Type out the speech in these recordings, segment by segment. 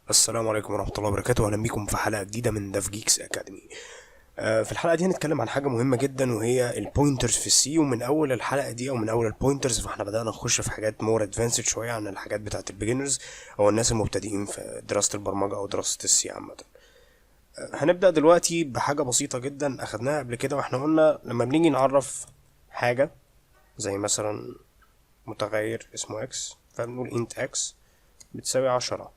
السلام عليكم ورحمة الله وبركاته، أهلا بيكم في حلقة جديدة من داف جيكس أكاديمي. في الحلقة دي هنتكلم عن حاجة مهمة جدا وهي البوينترز في السي. ومن أول الحلقة دي أو من أول البوينترز فاحنا بدأنا نخش في حاجات مور ادفانسد شوية عن الحاجات بتاعة البيجنرز أو الناس المبتدئين في دراسة البرمجة أو دراسة السي عامة. هنبدأ دلوقتي بحاجة بسيطة جدا أخدناها قبل كده، واحنا قلنا لما بنيجي نعرف حاجة زي مثلا متغير اسمه x فبنقول int x بتساوي 10.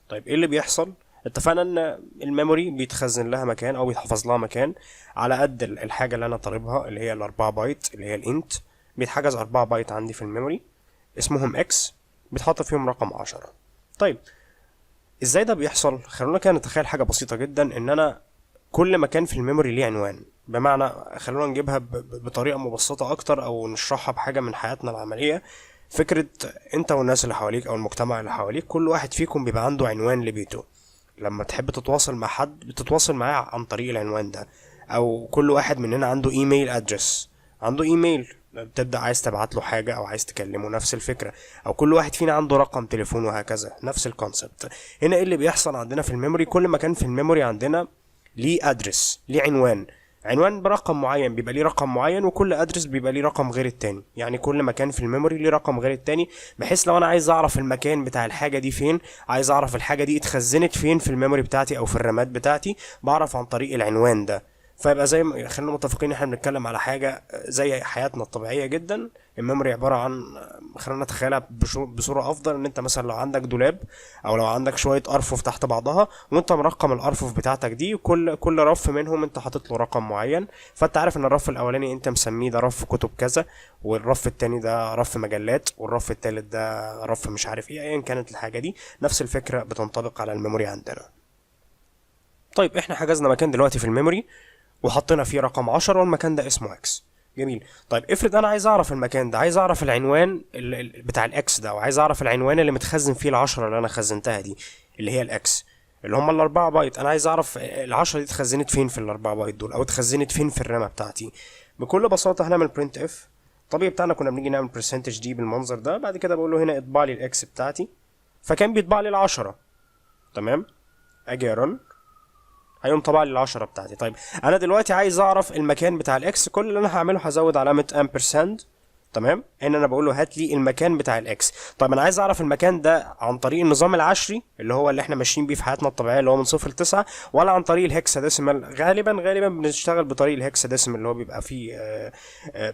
طيب ايه اللي بيحصل؟ اتفقنا ان الميموري بيتخزن لها مكان او بيتحفظ لها مكان على قد الحاجه اللي انا طالبها، اللي هي ال4 بايت اللي هي الانت. بيتحجز 4 بايت عندي في الميموري اسمهم اكس، بيتحط فيهم رقم 10. طيب ازاي ده بيحصل؟ خلونا كده نتخيل حاجه بسيطه جدا، ان انا كل مكان في الميموري ليه عنوان. بمعنى خلونا نجيبها بطريقه مبسطه اكتر او نشرحها بحاجه من حياتنا العمليه. فكرة انت والناس اللي حواليك او المجتمع اللي حواليك، كل واحد فيكم بيبقى عنده عنوان لبيته. لما تحب تتواصل مع حد بتتواصل معاه عن طريق العنوان ده، او كل واحد مننا عنده ايميل ادرس، عنده ايميل بتبدأ عايز تبعت له حاجة او عايز تكلمه، نفس الفكرة. او كل واحد فينا عنده رقم تليفون وهكذا، نفس الكونسبت. هنا ايه اللي بيحصل عندنا في الميموري؟ كل مكان في الميموري عندنا ليه ادرس، ليه عنوان برقم معين، بيبقى ليه رقم معين، وكل ادرس بيبقى ليه رقم غير التاني. يعني كل مكان في الميموري ليه رقم غير التاني، بحيث لو انا عايز اعرف المكان بتاع الحاجه دي فين، عايز اعرف الحاجه دي اتخزنت فين في الميموري بتاعتي او في الرامات بتاعتي، بعرف عن طريق العنوان ده. فيبقى زي ما خلينا متفقين احنا بنتكلم على حاجه زي حياتنا الطبيعيه جدا. الميموري عباره عن، خلينا نتخيلها بصوره افضل، ان انت مثلا لو عندك دولاب او لو عندك شويه ارفف تحت بعضها، وانت مرقم الارفف بتاعتك دي، وكل رف منهم انت حاطط له رقم معين. فانت عارف ان الرف الاولاني انت مسميه ده رف كتب كذا، والرف التاني ده رف مجلات، والرف التالت ده رف مش عارف ايه، ايا كانت الحاجه دي. نفس الفكره بتنطبق على الميموري عندنا. طيب احنا حجزنا مكان دلوقتي في الميموري وحطينا فيه رقم 10 والمكان ده اسمه اكس. جميل. طيب افرض انا عايز اعرف المكان ده، عايز اعرف العنوان بتاع الاكس ده، وعايز اعرف العنوان اللي متخزن فيه العشرة اللي انا خزنتها دي، اللي هي الاكس، اللي هم الاربعة بايت. انا عايز اعرف العشرة دي اتخزنت فين في الاربعة بايت دول، او اتخزنت فين في الرامة بتاعتي. بكل بساطة هنعمل برنت اف. الطبيعي بتاعنا كنا بنيجي نعمل برسنتج دي بالمنظر ده، بعد كده بقول له هنا اطبع لي الاكس بتاعتي، فكان بيطبع لي العشرة. تمام. اجي ارن، هيقوم طبع لي العشرة بتاعتي. طيب انا دلوقتي عايز اعرف المكان بتاع الاكس، كل اللي انا هعمله هزود علامة امبرساند. تمام. ان انا بقول له هات لي المكان بتاع الاكس. طيب انا عايز اعرف المكان ده عن طريق النظام العشري اللي هو اللي احنا ماشيين بيه في حياتنا الطبيعيه، اللي هو من 0 ل9، ولا عن طريق الهكساديسيمال؟ غالبا بنشتغل بطريق الهكساديسيمال، اللي هو بيبقى فيه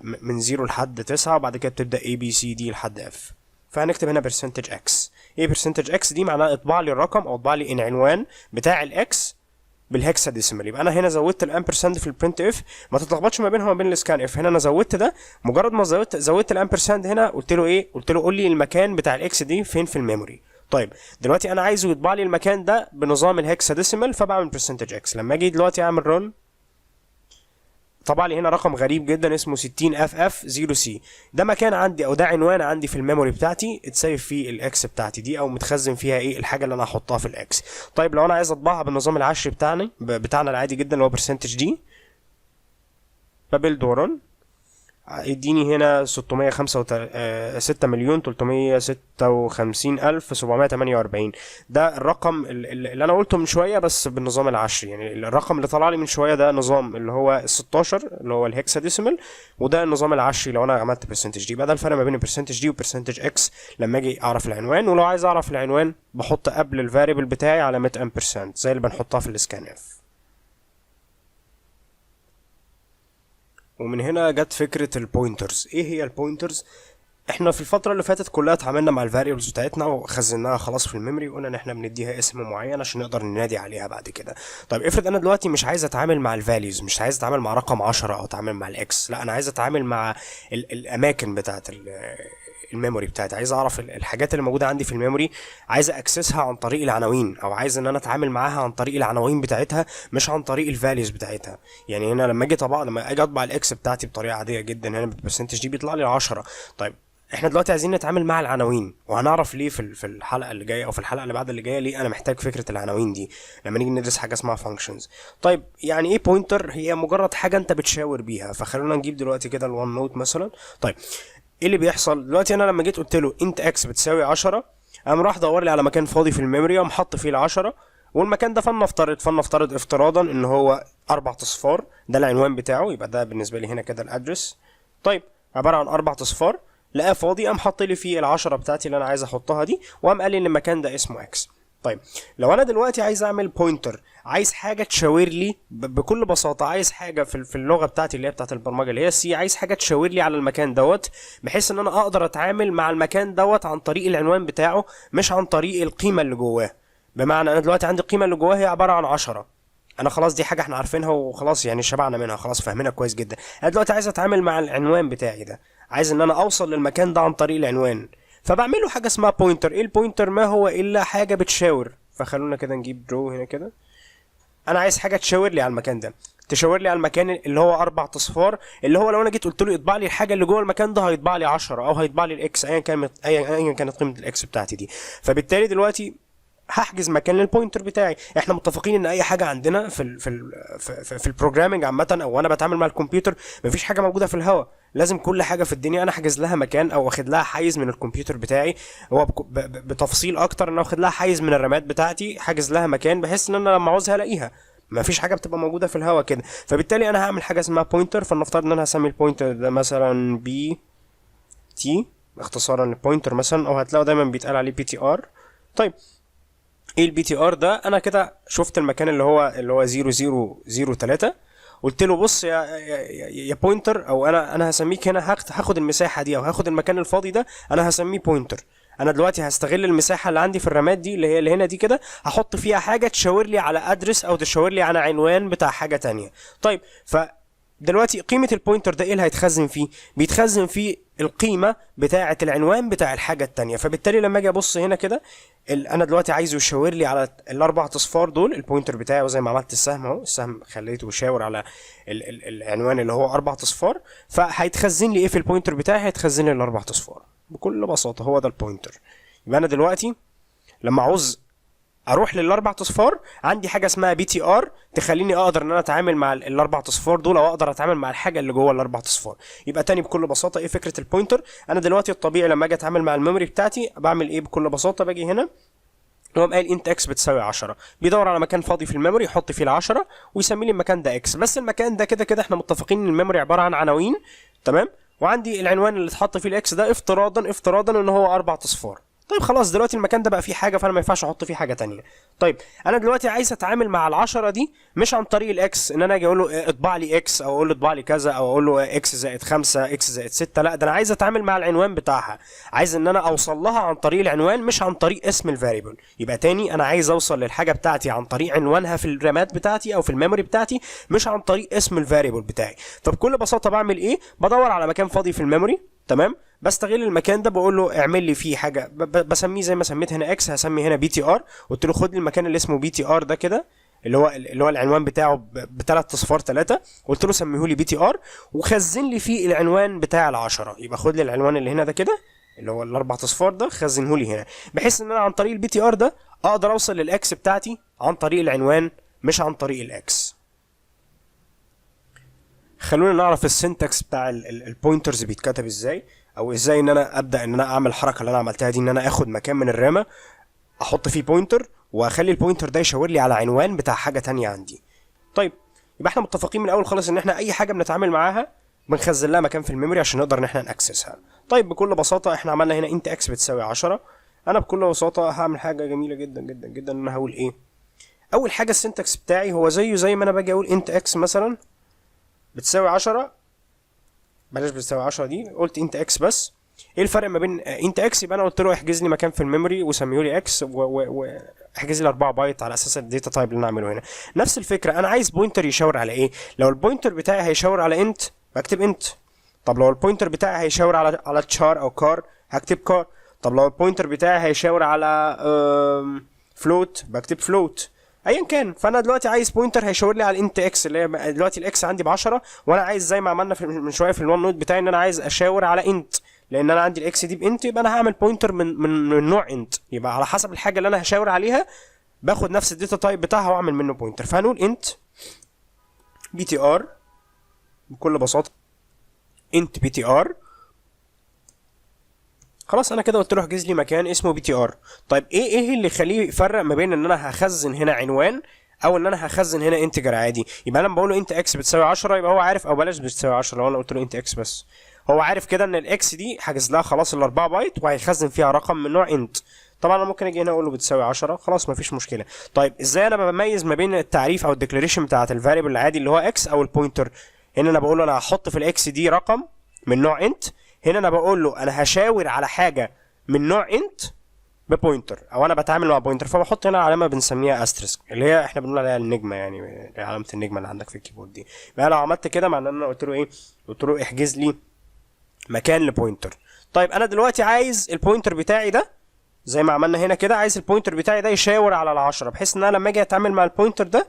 من 0 لحد 9، وبعد كده بتبدا اي بي سي دي لحد اف. فهنكتب هنا برسنتج اكس. ايه برسنتج اكس دي؟ معناها اطبع لي الرقم او اطبع لي العنوان بتاع الاكس بالهكساديسيمال. يبقى انا هنا زودت الامبرساند في البرنت اف، ما تتلخبطش ما بينها وما بين السكان اف. هنا انا زودت ده، مجرد ما زودت الامبرساند هنا قلت له ايه؟ قلت له قول لي المكان بتاع الاكس دي فين في الميموري. طيب دلوقتي انا عايزه يطبع لي المكان ده بنظام الهكساديسيمال، فبعمل برسنتج اكس. لما اجي دلوقتي اعمل رن، طبع لي هنا رقم غريب جدا اسمه 60 اف اف 0 سي. ده مكان عندي او ده عنوان عندي في الميموري بتاعتي اتسيف فيه الاكس بتاعتي دي، او متخزن فيها ايه الحاجه اللي انا هحطها في الاكس. طيب لو انا عايز اطبعها بالنظام العشري بتاعنا العادي جدا اللي هو برسنتج دي، بابل رن، يديني هنا 6,356,748. ده الرقم اللي انا قلته من شويه بس بالنظام العشري. يعني الرقم اللي طلع لي من شويه ده نظام اللي هو ال16 اللي هو الهكساديسيمال، وده النظام العشري لو انا عملت برسنتج دي. يبقى ده الفرق ما بين البرسنتج دي وبرسنتج اكس لما اجي اعرف العنوان. ولو عايز اعرف العنوان بحط قبل الفاريبل بتاعي علامه امبرسنت زي اللي بنحطها في الاسكان اف. ومن هنا جت فكرة البوينترز. ايه هي البوينترز؟ احنا في الفترة اللي فاتت كلها اتعاملنا مع الفاريبلز بتاعتنا وخزناها خلاص في الميموري، وقلنا ان احنا بنديها اسم معين عشان نقدر ننادي عليها بعد كده. طيب افرض انا دلوقتي مش عايز اتعامل مع الفاليوز، مش عايز اتعامل مع رقم 10 او اتعامل مع الاكس، لا انا عايز اتعامل مع الاماكن بتاعت الميموري بتاعتي. عايز اعرف الحاجات اللي موجوده عندي في الميموري، عايز اكسسها عن طريق العناوين، او عايز ان انا اتعامل معاها عن طريق العناوين بتاعتها مش عن طريق الفاليوز بتاعتها. يعني هنا لما اجي اطبع الاكس بتاعتي بطريقه عاديه جدا هنا بالبرسنتج دي بيطلع لي 10. طيب احنا دلوقتي عايزين نتعامل مع العناوين، وهنعرف ليه في الحلقه اللي جايه او في الحلقه اللي بعد اللي جايه ليه انا محتاج فكره العناوين دي لما نيجي ندرس حاجه اسمها فانكشنز. طيب يعني ايه بوينتر؟ هي مجرد حاجه انت بتشاور بيها. فخلونا نجيب دلوقتي كده الوان نوت مثلا. طيب ايه اللي بيحصل دلوقتي؟ انا لما جيت قلت له انت اكس بتساوي 10، قام راح دور لي على مكان فاضي في الميموري، قام حط فيه ال10، والمكان ده فلنفترض افتراضا ان هو 4 اصفار، ده العنوان بتاعه، يبقى ده بالنسبه لي هنا كده الادرس. طيب عباره عن 4 اصفار، لقاه فاضي، قام حط لي فيه ال10 بتاعتي اللي انا عايز احطها دي، وقام قال لي ان المكان ده اسمه اكس. طيب لو انا دلوقتي عايز اعمل بوينتر، عايز حاجه تشاور لي بكل بساطه، عايز حاجه في اللغه بتاعتي اللي هي بتاعت البرمجه اللي هي سي، عايز حاجه تشاور لي على المكان دوت، بحيث ان انا اقدر اتعامل مع المكان دوت عن طريق العنوان بتاعه، مش عن طريق القيمه اللي جواه. بمعنى انا دلوقتي عندي القيمه اللي جواه هي عباره عن 10، انا خلاص دي حاجه احنا عارفينها وخلاص يعني شبعنا منها، خلاص فاهمينها كويس جدا. انا دلوقتي عايز اتعامل مع العنوان بتاعي ده، عايز ان انا اوصل للمكان ده عن طريق العنوان، فبعمل له حاجه اسمها بوينتر. ايه البوينتر؟ ما هو الا حاجه بتشاور. فخلونا كده نجيب درو هنا كده، انا عايز حاجه تشاور لي على المكان ده، تشاور لي على المكان اللي هو 4 اصفار، اللي هو لو انا جيت قلت له اطبع لي الحاجه اللي جوه المكان ده، هيطبع لي 10 او هيطبع لي الاكس، ايا كانت قيمه الاكس بتاعتي دي. فبالتالي دلوقتي هحجز مكان للبوينتر بتاعي. احنا متفقين ان اي حاجه عندنا في البروجرامنج عامه، او انا بتعامل مع الكمبيوتر، مفيش حاجه موجوده في الهواء، لازم كل حاجه في الدنيا انا احجز لها مكان او واخد لها حيز من الكمبيوتر بتاعي. هو بتفصيل اكتر، انا واخد لها حيز من الرامات بتاعتي، حاجز لها مكان بحيث ان انا لما عاوزها الاقيها، ما فيش حاجه بتبقى موجوده في الهواء كده. فبالتالي انا هعمل حاجه اسمها بوينتر، فلنفترض ان انا هسمي البوينتر ده مثلا بي تي اختصارا للبوينتر مثلا، او هتلاقوا دايما بيتقال عليه بي تي ار. طيب ايه البي تي ار ده؟ انا كده شفت المكان اللي هو 0003، قلت له بص يا بوينتر، او انا هسميك هنا، هاخد المساحه دي او هاخد المكان الفاضي ده، انا هسميه بوينتر. انا دلوقتي هستغل المساحه اللي عندي في الرامات دي اللي هي اللي هنا دي كده، هحط فيها حاجه تشاور لي على ادرس او تشاور لي على عنوان بتاع حاجه تانية. طيب دلوقتي قيمة البوينتر ده ايه اللي هيتخزن فيه؟ بيتخزن فيه القيمة بتاعة العنوان بتاع الحاجة التانية. فبالتالي لما اجي ابص هنا كده، انا دلوقتي عايزه يشاور لي على الاربع اصفار دول، البوينتر بتاعي، وزي ما عملت السهم اهو، السهم خليته يشاور على العنوان اللي هو 4 اصفار، فهيتخزن لي ايه في البوينتر بتاعي؟ هيتخزن لي الاربع اصفار بكل بساطة، هو ده البوينتر. يبقى انا دلوقتي لما عاوز اروح للاربع اصفار، عندي حاجه اسمها بي تي ار تخليني اقدر ان انا اتعامل مع الاربع اصفار دول، او اقدر اتعامل مع الحاجه اللي جوه الاربع اصفار. يبقى تاني بكل بساطه ايه فكره البوينتر؟ انا دلوقتي الطبيعي لما اجي اتعامل مع الميموري بتاعتي بعمل ايه بكل بساطه؟ باجي هنا هو قال انت اكس بتساوي 10، بيدور على مكان فاضي في الميموري يحط فيه ال10 ويسمي لي المكان ده اكس. بس المكان ده كده كده احنا متفقين ان الميموري عباره عن عناوين، تمام؟ وعندي العنوان اللي اتحط فيه الاكس ده افتراضا ان هو 4 اصفار. طيب خلاص دلوقتي المكان ده بقى فيه حاجه، فانا ما ينفعش احط فيه حاجه تانية. طيب انا دلوقتي عايز اتعامل مع ال10 دي مش عن طريق الاكس، ان انا اجي اقول له اطبع لي اكس، او اقول له اطبع لي كذا، او اقول له اكس زائد 5 اكس زائد 6، لا ده انا عايز اتعامل مع العنوان بتاعها، عايز ان انا اوصل لها عن طريق العنوان مش عن طريق اسم الفاريبل. يبقى تاني انا عايز اوصل للحاجه بتاعتي عن طريق عنوانها في الرامات بتاعتي او في الميموري بتاعتي، مش عن طريق اسم الفاريبل بتاعي. فبكل بساطه بعمل ايه؟ بدور على مكان فاضي في الميموري، تمام؟ بستغل المكان ده، بقول له اعمل لي فيه حاجه، بسميه زي ما سميت هنا اكس، هسمي هنا بي تي ار. قلت له خد لي المكان اللي اسمه بي تي ار ده كده، اللي هو العنوان بتاعه بثلاث اصفار 3، قلت له سميه لي بي تي ار، وخزن لي فيه العنوان بتاع ال10. يبقى خد لي العنوان اللي هنا ده كده، اللي هو الاربع اصفار ده، خزنه لي هنا، بحيث ان انا عن طريق البي تي ار ده اقدر اوصل للاكس بتاعتي عن طريق العنوان مش عن طريق الاكس. خلونا نعرف السنتكس بتاع البوينترز بيتكتب ازاي، او ازاي ان انا ابدا ان انا اعمل الحركه اللي انا عملتها دي، ان انا اخد مكان من الرامه احط فيه بوينتر، واخلي البوينتر ده يشاور لي على عنوان بتاع حاجه تانية عندي. طيب يبقى احنا متفقين من الاول خالص ان احنا اي حاجه بنتعامل معاها بنخزن لها مكان في الميموري عشان نقدر ان احنا ناكسسها. طيب بكل بساطه احنا عملنا هنا انت اكس بتساوي 10. انا بكل بساطه هعمل حاجه جميله جدا جدا جدا، ان انا هقول ايه؟ اول حاجه السنتكس بتاعي هو زي ما انا باجي اقول انت اكس مثلا بتساوي 10، بلاش بتساوي 10 دي، قلت انت اكس بس. ايه الفرق ما بين انت اكس؟ يبقى انا قلت له احجز لي مكان في الميموري وسميه لي اكس، واحجز لي 4 بايت على اساس الداتا تايب اللي انا اعمله هنا. نفس الفكره، انا عايز بوينتر يشاور على ايه؟ لو البوينتر بتاعي هيشاور على انت بكتب انت. طب لو البوينتر بتاعي هيشاور على تشار او كار هكتب كار. طب لو البوينتر بتاعي هيشاور على فلوت بكتب فلوت، ايا كان. فانا دلوقتي عايز بوينتر هيشاور لي على الانت اكس، اللي هي دلوقتي الاكس عندي ب10، وانا عايز زي ما عملنا من شويه في الوان نوت بتاعي ان انا عايز اشاور على انت، لان انا عندي الاكس دي بانت، يبقى انا هعمل بوينتر من نوع انت. يبقى على حسب الحاجه اللي انا هشاور عليها باخد نفس الداتا تايب بتاعها واعمل منه بوينتر. فهنقول انت بي تي ار بكل بساطه، انت بي تي ار خلاص انا كده قلت له احجز لي مكان اسمه بي تي ار. طيب ايه اللي يخليه يفرق ما بين ان انا هخزن هنا عنوان او ان انا هخزن هنا انتجر عادي؟ يبقى انا لما بقول له انت اكس بتساوي 10 يبقى هو عارف، او بلاش بتساوي 10، لو انا قلت له انت اكس بس هو عارف كده ان الاكس دي حاجز لها خلاص ال 4 بايت وهيخزن فيها رقم من نوع انت. طبعا انا ممكن اجي هنا اقول له بتساوي 10 خلاص مفيش مشكله. طيب ازاي انا بميز ما بين التعريف او الديكلاريشن بتاعه الفاريبل العادي اللي هو اكس او البوينتر؟ هنا انا بقول له انا هحط في الاكس دي رقم من نوع انت، هنا انا بقول له انا هشاور على حاجه من نوع انت ببوينتر او انا بتعامل مع بوينتر، فبحط هنا علامه بنسميها استريسك اللي هي احنا بنقول عليها النجمه، يعني علامه النجمه اللي عندك في الكيبورد دي. بقى لو عملت كده معناه ان انا قلت له ايه؟ قلت له احجز لي مكان لبوينتر. طيب انا دلوقتي عايز البوينتر بتاعي ده زي ما عملنا هنا كده، عايز البوينتر بتاعي ده يشاور على ال10 بحيث ان انا لما اجي اتعامل مع البوينتر ده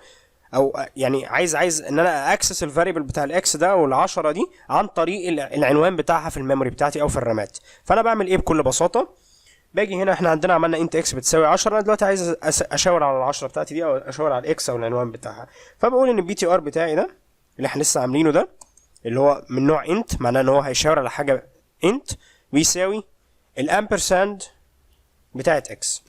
او يعني عايز ان انا اكسس الفاريبل بتاع الاكس ده او ال10 دي عن طريق العنوان بتاعها في الميموري بتاعتي او في الرامات. فانا بعمل ايه بكل بساطه؟ باجي هنا احنا عندنا عملنا انت اكس بتساوي 10، انا دلوقتي عايز اشاور على ال10 بتاعتي دي او اشاور على الاكس او العنوان بتاعها، فبقول ان البي تي ار بتاعي ده اللي احنا لسه عاملينه ده اللي هو من نوع انت، معناه ان هو هيشاور على حاجه انت، بيساوي الامبرساند بتاعت اكس.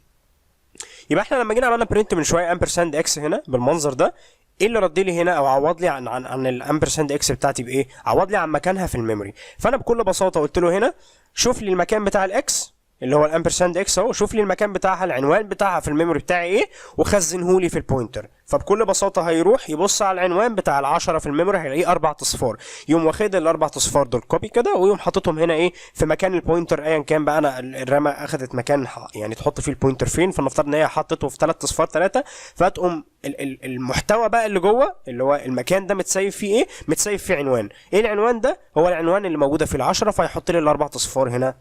يبقى احنا لما جينا عملنا برنت من شويه امبرساند اكس هنا بالمنظر ده، ايه اللي رد لي هنا او عوض لي عن الامبرساند اكس بتاعتي بايه؟ عوض لي عن مكانها في الميموري. فانا بكل بساطه قلت له هنا شوف لي المكان بتاع الاكس اللي هو الامبرساند اكس اهو، شوف لي المكان بتاعها العنوان بتاعها في الميموري بتاعي ايه وخزنه لي في البوينتر. فبكل بساطه هيروح يبص على العنوان بتاع ال10 في الميموري هيلاقيه 4 اصفار، يقوم واخد ال4 اصفار دول كوبي كده ويقوم حاططهم هنا ايه في مكان البوينتر ايا كان بقى. انا الرامه اخذت مكان يعني تحط فيه البوينتر فين، فنفترض ان هي حطته في 3 اصفار 3، فتقوم المحتوى بقى اللي جوه اللي هو المكان ده متسيف فيه ايه؟ متسيف فيه عنوان. ايه العنوان ده؟ هو العنوان اللي موجوده في ال10، فيحط لي ال4 اصفار هنا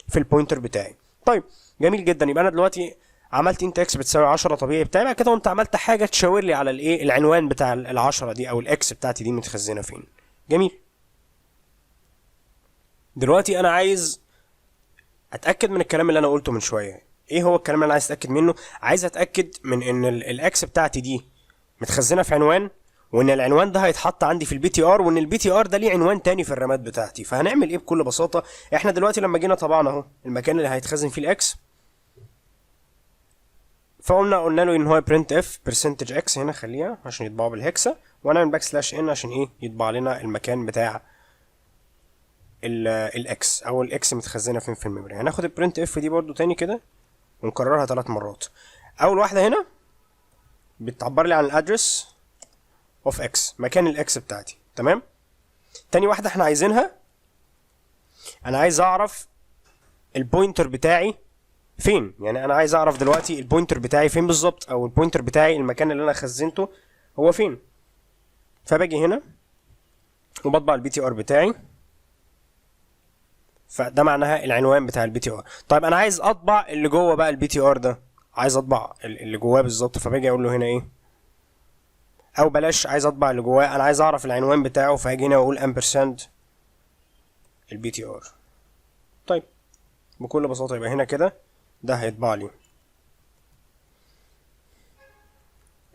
في البوينتر بتاعي. طيب جميل جدا. يبقى انا دلوقتي عملت انت اكس بتساوي 10 طبيعي بتاعي، بعد كده قمت عملت حاجه تشاور لي على الايه؟ العنوان بتاع ال10 دي او الاكس بتاعتي دي متخزنه فين. جميل. دلوقتي انا عايز اتاكد من الكلام اللي انا قلته من شويه. ايه هو الكلام اللي انا عايز اتاكد منه؟ عايز اتاكد من ان الاكس بتاعتي دي متخزنه في عنوان، وان العنوان ده هيتحط عندي في البي تي ار، وان البي تي ار ده ليه عنوان تاني في الرامات بتاعتي. فهنعمل ايه بكل بساطه؟ احنا دلوقتي لما جينا طبعنا اهو المكان اللي هيتخزن فيه الاكس، قلنا له ان هو برنت اف برسنتج اكس هنا خليها عشان يطبعوا بالهكسا، ونعمل باك سلاش ان عشان ايه؟ يطبع لنا المكان بتاع الاكس او الاكس متخزنه فين في الميموري. هناخد البرنت اف دي برضو تاني كده ونكررها 3 مرات. اول واحده هنا بتعبر لي عن الادرس اوف اكس، مكان الاكس بتاعتي، تمام. تاني واحده احنا عايزينها، انا عايز اعرف البوينتر بتاعي فين، يعني انا عايز اعرف دلوقتي البوينتر بتاعي فين بالظبط، او البوينتر بتاعي المكان اللي انا خزنته هو فين. فباجي هنا وبطبع البي تي ار بتاعي، فده معناها العنوان بتاع البي تي ار. طيب انا عايز اطبع اللي جوه بقى البي تي ار ده، عايز اطبع اللي جواه بالظبط، فباجي اقول له هنا ايه؟ او بلاش عايز اطبع اللي جواه، انا عايز اعرف العنوان بتاعه، فهاجي هنا واقول امبرساند البي تي ار. طيب بكل بساطه يبقى هنا كده ده هيطبع لي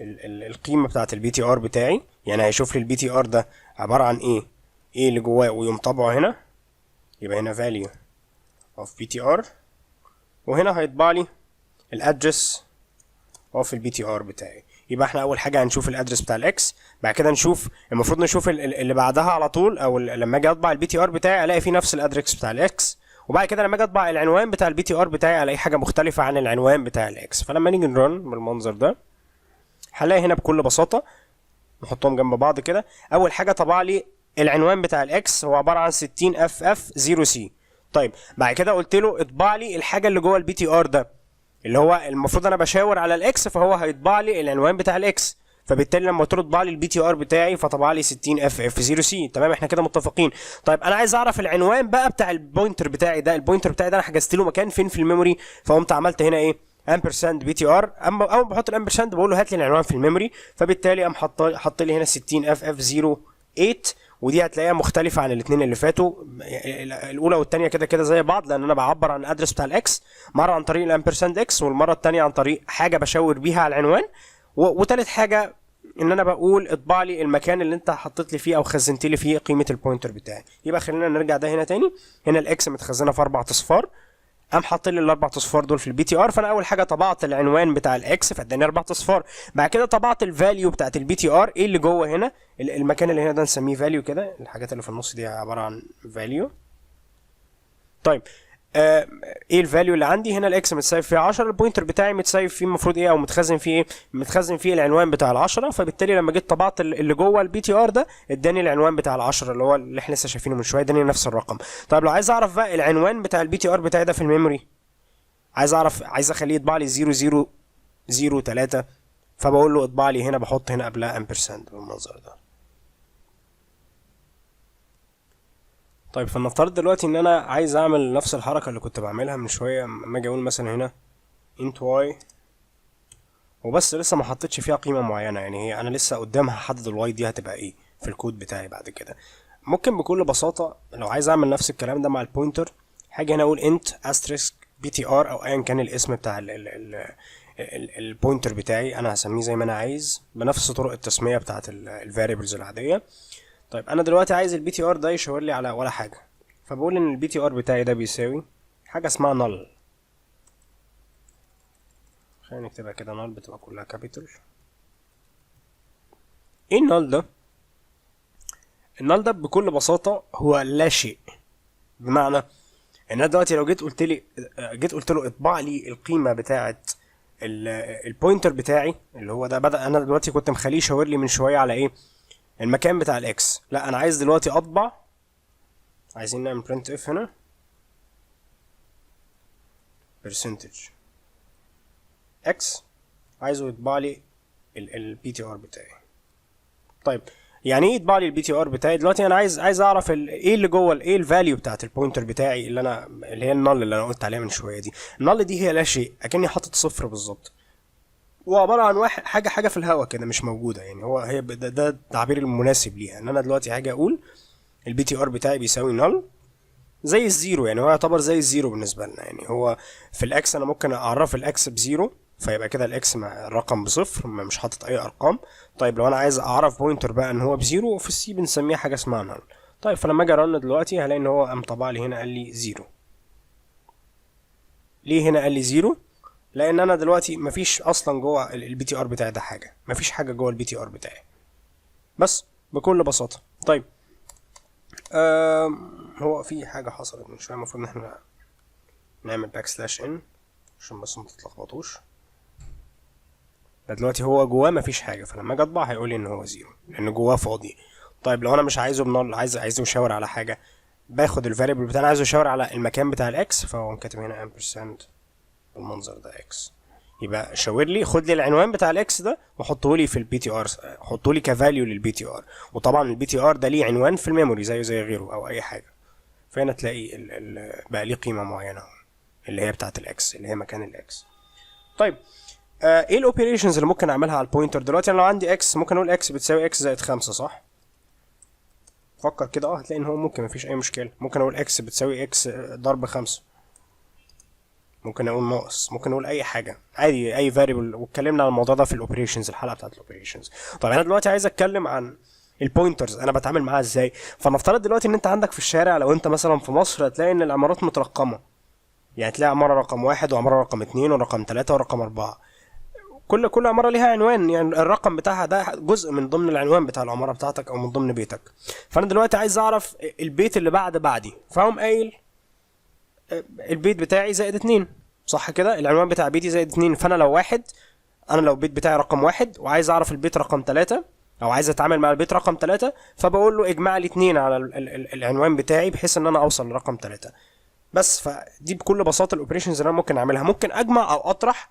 القيمه بتاعت البي تي ار بتاعي، يعني هيشوف لي البي تي ار ده عباره عن ايه اللي جواه ويقوم طبعه هنا. يبقى هنا value of btr، وهنا هيطبع لي الادرس of البي تي ار بتاعي. يبقى احنا اول حاجه هنشوف الادرس بتاع الاكس، بعد كده نشوف المفروض نشوف اللي بعدها على طول، او لما اجي اطبع البي تي ار بتاعي الاقي فيه نفس الادرس بتاع الاكس، وبعد كده لما اجي اطبع العنوان بتاع البي تي ار بتاعي الاقي حاجه مختلفه عن العنوان بتاع الاكس. فلما نيجي نرن بالمنظر ده هنلاقي هنا بكل بساطه نحطهم جنب بعض كده. اول حاجه طبع لي العنوان بتاع الاكس هو عباره عن 60FF0C. طيب بعد كده قلت له اطبع لي الحاجه اللي جوه البي تي ار ده اللي هو المفروض انا بشاور على الاكس، فهو هيطبع لي العنوان بتاع الاكس، فبالتالي لما قلت له اطبع لي البي تي ار بتاعي فطبع لي 60FF0C. تمام احنا كده متفقين. طيب انا عايز اعرف العنوان بقى بتاع البوينتر بتاعي ده، البوينتر بتاعي ده انا حجزت له مكان فين في الميموري، فقمت عملت هنا ايه؟ امبرساند بي تي ار. اما اول ما بحط الامبرساند بقول له هات لي العنوان في الميموري، فبالتالي قام حط لي هنا 60FF08، ودي هتلاقيها مختلفه عن الاثنين اللي فاتوا. الاولى والثانيه كده كده زي بعض، لان انا بعبر عن الادرس بتاع الاكس مره عن طريق الامبرساند اكس، والمره الثانيه عن طريق حاجه بشاور بيها على العنوان، وثالث حاجه ان انا بقول اطبع لي المكان اللي انت حطيت لي فيه او خزنت لي فيه قيمه البوينتر بتاعي. يبقى خلينا نرجع ده هنا تاني. هنا الاكس متخزنه في 4 اصفار، قام حاط لي الاربع اصفار دول في البي تي ار. فانا اول حاجه طبعت العنوان بتاع الاكس فاداني اربع اصفار. بعد كده طبعت الفاليو بتاعت البي تي ار، ايه اللي جوه هنا، المكان اللي هنا ده نسميه فاليو كده، الحاجات اللي في النص دي عباره عن فاليو. طيب ايه الفاليو اللي عندي هنا؟ الاكس متساوي فيه 10، البوينتر بتاعي متساوي فيه المفروض ايه او متخزن فيه ايه؟ متخزن فيه العنوان بتاع ال10. فبالتالي لما جيت طبعت اللي جوه البي تي ار ده اداني العنوان بتاع ال10 اللي هو اللي احنا لسه شايفينه من شويه، اداني نفس الرقم. طيب لو عايز اعرف بقى العنوان بتاع البي تي ار بتاعي ده في الميموري، عايز اخليه يطبع لي 0003، فبقول له اطبع لي هنا، بحط هنا قبلها امبرساند بالمنظر ده. طيب فلنفترض دلوقتي ان انا عايز اعمل نفس الحركه اللي كنت بعملها من شويه، اما اجي اقول مثلا هنا int y وبس، لسه ما حطيتش فيها قيمه معينه، يعني هي انا لسه قدامها هحدد الواي دي هتبقى ايه في الكود بتاعي بعد كده. ممكن بكل بساطه لو عايز اعمل نفس الكلام ده مع البوينتر، حاجه هنا اقول int asterisk btr او ايا كان الاسم بتاع البوينتر بتاعي، انا هسميه زي ما انا عايز بنفس طرق التسميه بتاعت الفاريبلز العاديه. طيب انا دلوقتي عايز البي تي ار ده يشاور لي على ولا حاجه، فبقول ان البي تي ار بتاعي ده بيساوي حاجه اسمها null. خلينا نكتبها كده null بتبقى كلها كابيتال. ايه النال ده؟ النال ده بكل بساطه هو لا شيء، بمعنى ان انا دلوقتي لو جيت قلت له اطبع لي القيمه بتاعه البوينتر بتاعي اللي هو ده، بدأ انا دلوقتي كنت مخليه يشاور لي من شويه على ايه؟ المكان بتاع الاكس. لا انا عايز دلوقتي اطبع، عايزين نعمل print اف هنا percentage x، عايزه يطبع لي البي تي ار بتاعي. طيب يعني ايه يطبع لي البي تي ار بتاعي؟ دلوقتي انا عايز اعرف ايه اللي جوه، ايه الفاليو بتاعت البوينتر بتاعي اللي هي النل اللي انا قلت عليها من شويه دي. النل دي هي لا شيء، اكني حاطط صفر بالظبط، وعباره عن حاجه في الهواء كده مش موجوده. يعني هي ده التعبير المناسب ليها، ان انا دلوقتي هاجي اقول البي تي ار بتاعي بيساوي نل زي الزيرو، يعني هو يعتبر زي الزيرو بالنسبه لنا. يعني هو في الاكس انا ممكن اعرف الاكس بزيرو، فيبقى كده الاكس مع الرقم بصفر مش حاطط اي ارقام. طيب لو انا عايز اعرف بوينتر بقى ان هو بزيرو، في السي بنسميها حاجه اسمها نل. طيب فلما اجي ارن دلوقتي هلاقي ان هو قام طبع لي هنا قال لي زيرو. ليه هنا قال لي زيرو؟ لان انا دلوقتي مفيش اصلا جوه البي تي ار بتاعي ده حاجه، مفيش حاجه جوه البي تي ار بتاعي، بس بكل بساطه. طيب هو في حاجه حصلت من شويه، المفروض ان احنا نعمل باك سلاش ان عشان بس ما تتلخبطوش. دلوقتي هو جواه مفيش حاجه، فلما اجي اطبع هيقول لي ان هو زيرو لان جواه فاضي. طيب لو انا مش عايزه بنال، عايزه يشاور على حاجه، باخد الفاريبل بتاعنا عايزه يشاور على المكان بتاع الاكس، فهو كاتب هنا امبرساند بالمنظر ده اكس، يبقى شاور لي، خد لي العنوان بتاع الاكس ده وحطه لي في البي تي ار، حطه لي كفاليو للبي تي ار. وطبعا البي تي ار ده ليه عنوان في الميموري زي غيره او اي حاجه، فهنا تلاقي بقى ليه قيمه معينه اللي هي بتاعه الاكس اللي هي مكان الاكس. طيب ايه الاوبريشنز اللي ممكن اعملها على البوينتر دلوقتي؟ انا لو عندي اكس ممكن اقول اكس بتساوي اكس زائد 5 صح؟ فكر كده هتلاقي ان هو ممكن مفيش اي مشكله. ممكن اقول اكس بتساوي اكس ضرب 5، ممكن اقول ناقص، ممكن اقول اي حاجه عادي اي فاريبل، واتكلمنا عن الموضوع ده في الاوبريشنز الحلقه بتاعت الاوبريشنز. طيب انا دلوقتي عايز اتكلم عن البوينترز انا بتعامل معاها ازاي. فنفترض دلوقتي ان انت عندك في الشارع، لو انت مثلا في مصر هتلاقي ان العمارات مترقمه، يعني تلاقي عماره رقم 1 وعماره رقم 2 ورقم 3 ورقم 4، كل عماره ليها عنوان، يعني الرقم بتاعها ده جزء من ضمن العنوان بتاع العماره بتاعتك او من ضمن بيتك. فانا دلوقتي عايز اعرف البيت اللي بعدي، فاقوم قايل البيت بتاعي زائد 2 صح كده، العنوان بتاع بيتي زائد 2. فانا لو البيت بتاعي رقم 1 وعايز اعرف البيت رقم 3 او عايز اتعامل مع البيت رقم 3، فبقول له اجمع لي 2 على العنوان بتاعي بحيث ان انا اوصل لرقم 3 بس. فدي بكل بساطه الاوبريشنز اللي انا ممكن اعملها. ممكن اجمع او اطرح،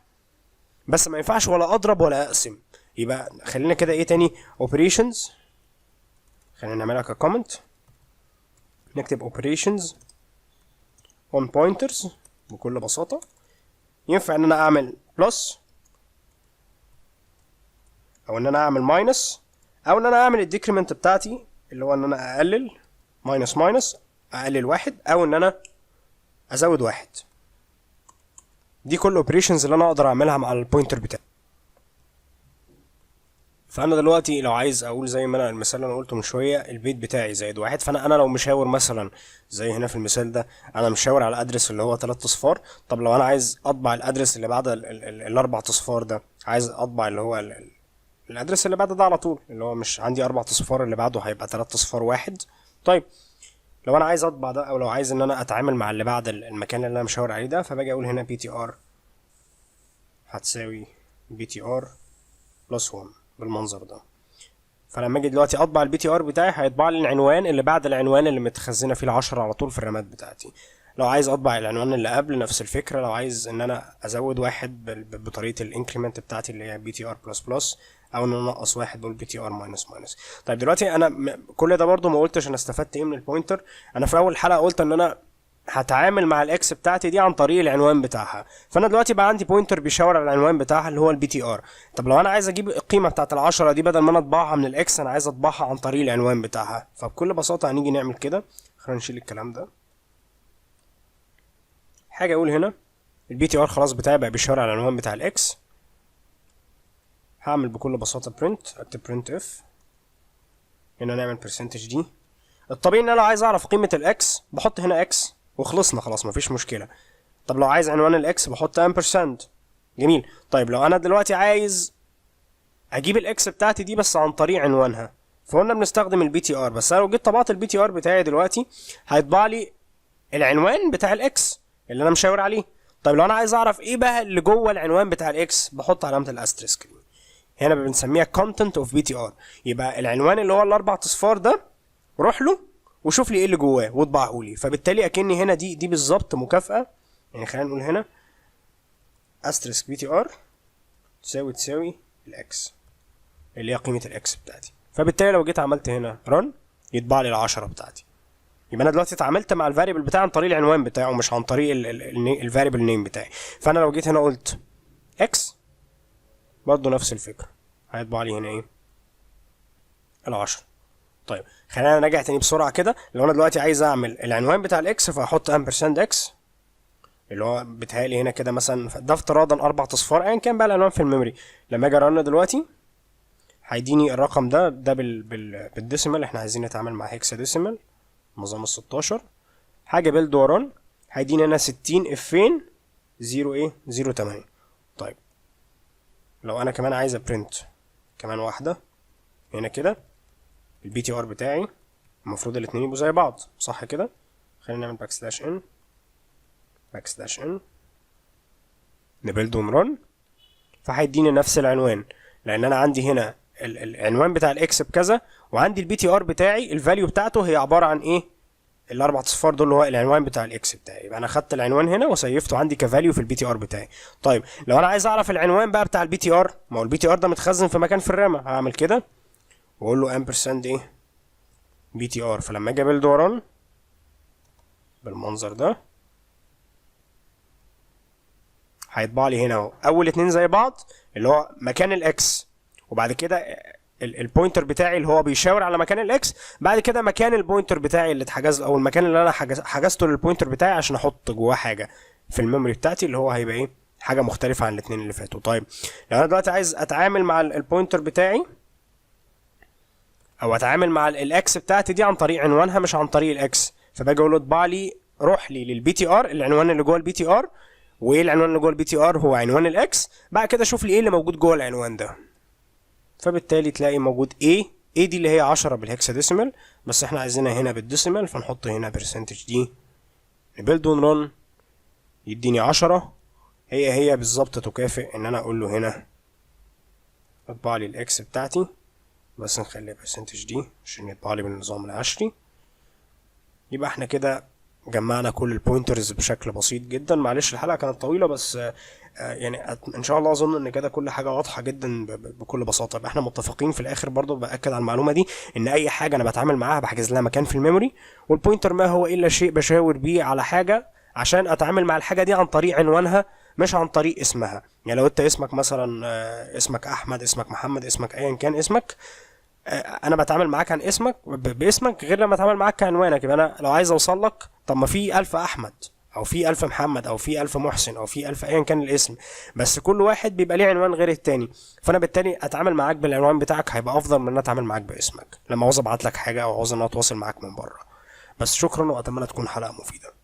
بس ما ينفعش ولا اضرب ولا اقسم. يبقى خلينا كده ايه تاني اوبريشنز، خلينا نعملها ككومنت، نكتب اوبريشنز on pointers. بكل بساطه ينفع ان انا اعمل بلس او ان انا اعمل ماينس او ان انا اعمل الديكريمنت بتاعتي اللي هو ان انا اقلل ماينس اقلل 1 او ان انا ازود 1. دي كل الاوبريشنز اللي انا اقدر اعملها مع البوينتر بتاعي. فانا دلوقتي لو عايز اقول زي ما انا المثال اللي انا قلته من شويه، البيت بتاعي زائد واحد، فانا لو مشاور مثلا زي هنا في المثال ده، انا مشاور على الادرس اللي هو 3 اصفار. طب لو انا عايز اطبع الادرس اللي بعد الاربع اصفار ده، عايز اطبع اللي هو الادرس اللي بعد ده على طول، اللي هو مش عندي 4 اصفار، اللي بعده هيبقى 3 اصفار واحد. طيب لو انا عايز اطبع ده، او لو عايز ان انا اتعامل مع اللي بعد المكان اللي انا مشاور عليه ده، فباجي اقول هنا BTR هتساوي BTR بلس 1 بالمنظر ده. فلما اجي دلوقتي اطبع الBTR بتاعي، هيطبع لي العنوان اللي بعد العنوان اللي متخزنه فيه ال10 على طول في الرامات بتاعتي. لو عايز اطبع العنوان اللي قبل، نفس الفكره. لو عايز ان انا ازود واحد بطريقه الانكريمنت بتاعتي اللي هي BTR بلس بلس، او ان انا انقص واحد بقول BTR ماينس ماينس. طيب دلوقتي انا كل ده برضو ما قلتش انا استفدت ايه من البوينتر. انا في اول حلقه قلت ان انا هتعامل مع الاكس بتاعتي دي عن طريق العنوان بتاعها، فانا دلوقتي بقى عندي بوينتر بيشاور على العنوان بتاعها اللي هو BTR. طب لو انا عايز اجيب القيمه بتاعت ال10 دي، بدل ما انا اطبعها من الاكس، انا عايز اطبعها عن طريق العنوان بتاعها. فبكل بساطه هنيجي نعمل كده. خلينا نشيل الكلام ده. حاجه اقول هنا الBTR خلاص بتاعي بقى بيشاور على العنوان بتاع الاكس. هعمل بكل بساطه print، اكتب printf هنا، نعمل percentage دي. الطبيعي ان انا لو عايز اعرف قيمه الاكس بحط هنا اكس وخلصنا خلاص مفيش مشكله. طب لو عايز عنوان الاكس بحط ampersand. جميل. طيب لو انا دلوقتي عايز اجيب الاكس بتاعتي دي بس عن طريق عنوانها، فقلنا بنستخدم الBTR. بس انا لو جيت طبعت الBTR بتاعي دلوقتي، هيطبع لي العنوان بتاع الاكس اللي انا مشاور عليه. طيب لو انا عايز اعرف ايه بقى اللي جوه العنوان بتاع الاكس، بحط علامه الاستريسك دي. هنا بنسميها content of BTR. يبقى العنوان اللي هو الاربع اصفار ده، روح له وشوف لي ايه اللي جواه واطبعه لي. فبالتالي اكني هنا دي بالظبط مكافأة. يعني خلينا نقول هنا asterisk BTR تساوي الاكس اللي هي قيمة الاكس بتاعتي. فبالتالي لو جيت عملت هنا run، يطبع لي ال10 بتاعتي. يبقى انا دلوقتي اتعاملت مع الفاريبل بتاعي عن طريق العنوان بتاعه، مش عن طريق الفاريبل نيم بتاعي. فانا لو جيت هنا قلت x، برضه نفس الفكرة، هيطبع لي هنا ايه؟ ال10. طيب خلينا نراجع تاني بسرعه كده. لو انا دلوقتي عايز اعمل العنوان بتاع الاكس، فهحط %x اللي هو بيتهيألي هنا كده مثلا، ده افتراضا 4 اصفار ايا كان بقى العنوان في الميموري. لما اجي ارن دلوقتي هيديني الرقم ده بالديسيمال. احنا عايزين نتعامل مع هيكسا ديسيمال نظام ال16. حاجه بيلد ورن، هيديني هنا 60 فين 0 8. طيب لو انا كمان عايز ابرنت كمان واحده هنا كده، الBTR بتاعي المفروض الاتنين يبقوا زي بعض، صح كده؟ خلينا نعمل باكسلاش ان نبيلد ونرن، فهيديني نفس العنوان. لان انا عندي هنا العنوان بتاع الاكس بكذا، وعندي الBTR بتاعي الفاليو بتاعته هي عباره عن ايه؟ الاربع اصفار دول اللي هو العنوان بتاع الاكس بتاعي. يبقى انا خدت العنوان هنا وسيفته عندي كفاليو في الBTR بتاعي. طيب لو انا عايز اعرف العنوان بقى بتاع الBTR، ما هو الBTR ده متخزن في مكان في الرامه، هعمل كده واقول له ampersand ايه؟ BTR. فلما اجي ابيلد ورن بالمنظر ده، هيطبع لي هنا اهو اول اتنين زي بعض اللي هو مكان الاكس، وبعد كده البوينتر بتاعي اللي هو بيشاور على مكان الاكس، بعد كده مكان البوينتر بتاعي اللي اتحجز، او المكان اللي انا حجزته للبوينتر بتاعي عشان احط جواه حاجه في الميموري بتاعتي اللي هو هيبقى ايه؟ حاجه مختلفه عن الاتنين اللي فاتوا. طيب لو انا دلوقتي عايز اتعامل مع البوينتر بتاعي، او اتعامل مع الاكس بتاعتي دي عن طريق عنوانها مش عن طريق الاكس، فباجي اقول له اطبع لي، روح لي للBTR، العنوان اللي جوه الBTR. وايه العنوان اللي جوه الBTR؟ هو عنوان الاكس. بعد كده شوف لي ايه اللي موجود جوه العنوان ده. فبالتالي تلاقي موجود ايه دي اللي هي 10 بالهكساديسيمال، بس احنا عايزينها هنا بالديسيمال، فنحط هنا برسنتج دي، نبيلد ونرن، يديني 10. هي بالظبط تكافئ ان انا اقول له هنا اطبع لي الاكس بتاعتي، بس نخلي برسنتج دي عشان يطبع لي بالنظام العشري. يبقى احنا كده جمعنا كل البوينترز بشكل بسيط جدا. معلش الحلقه كانت طويله، بس يعني ان شاء الله اظن ان كده كل حاجه واضحه جدا بكل بساطه. يبقى احنا متفقين في الاخر برضو، باكد على المعلومه دي، ان اي حاجه انا بتعامل معاها بحجز لها مكان في الميموري، والبوينتر ما هو الا شيء بشاور بيه على حاجه عشان اتعامل مع الحاجه دي عن طريق عنوانها مش عن طريق اسمها. يعني لو انت اسمك مثلا اسمك احمد، اسمك محمد، اسمك ايا كان اسمك، انا بتعامل معاك عن اسمك باسمك غير لما اتعامل معاك كعنوانك. يبقى انا لو عايز اوصل لك، طب ما في 1000 احمد، او في 1000 محمد او في 1000 محسن او في 1000 ايا كان الاسم، بس كل واحد بيبقى ليه عنوان غير التاني. فانا بالتالي اتعامل معاك بالعنوان بتاعك هيبقى افضل من ان اتعامل معاك باسمك لما عاوز ابعت لك حاجه او عاوز ان انا اتواصل معاك من بره. بس شكرا، واتمنى تكون حلقه مفيده.